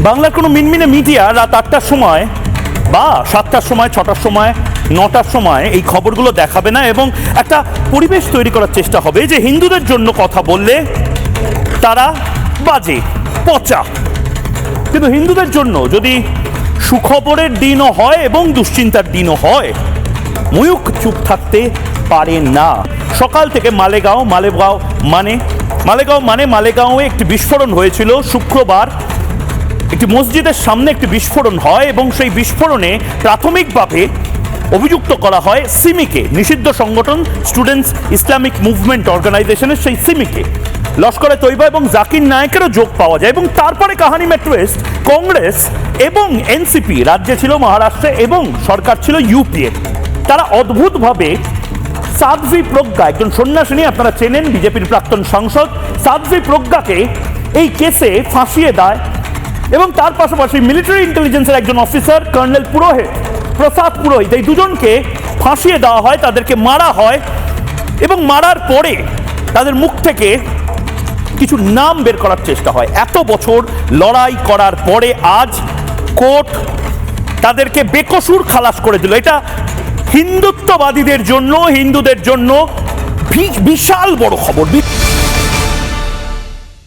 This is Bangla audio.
বাংলার কোনো মিনমিনে মিডিয়া রাত 8টার সময় বা 7টার সময়, 6টার সময়, 9টার সময় এই খবরগুলো দেখাবে না, এবং একটা পরিবেশ তৈরি করার চেষ্টা হবে যে হিন্দুদের জন্য কথা বললে তারা বাজে, পচা। কিন্তু হিন্দুদের জন্য যদি সুখবরের দিনও হয় এবং দুশ্চিন্তার দিনও হয়, ময়ূখ চুপ থাকতে পারে না। সকাল থেকে মালেগাঁওয়ে একটি বিস্ফোরণ হয়েছিল শুক্রবার। একটি মসজিদের সামনে একটি বিস্ফোরণ হয় এবং সেই বিস্ফোরণে প্রাথমিকভাবে অভিযুক্ত করা হয় সিমিকে, নিষিদ্ধ সংগঠন স্টুডেন্টস ইসলামিক মুভমেন্ট অর্গানাইজেশনের সেই সিমিকে। লস্করে তৈবা এবং জাকির নায়েকেরও যোগ পাওয়া যায়, এবং তারপরে কাহানি মে টুইস্ট, কংগ্রেস এবং এনসিপি রাজ্যে ছিল মহারাষ্ট্রে এবং সরকার ছিল ইউপিএ। তারা অদ্ভুতভাবে সাধ্বী প্রজ্ঞা, একজন সন্ন্যাসিনী, আপনারা চেনেন, বিজেপির প্রাক্তন সাংসদ, সাধ্বী প্রজ্ঞাকে এই কেসে ফাঁসিয়ে দেয়, এবং তার পাশাপাশি মিলিটারি ইন্টেলিজেন্সের একজন অফিসার কর্নেল প্রসাদ পুরোহিত, এই দুজনকে ফাঁসিয়ে দেওয়া হয়, তাদেরকে মারা হয়, এবং মারার পরে তাদের মুখ থেকে কিছু নাম বের করার চেষ্টা হয়। এত বছর লড়াই করার পরে আজ কোর্ট তাদেরকে বেকসুর খালাস করে দিল। এটা হিন্দুত্ববাদীদের জন্য, হিন্দুদের জন্য বিশাল বড় খবর।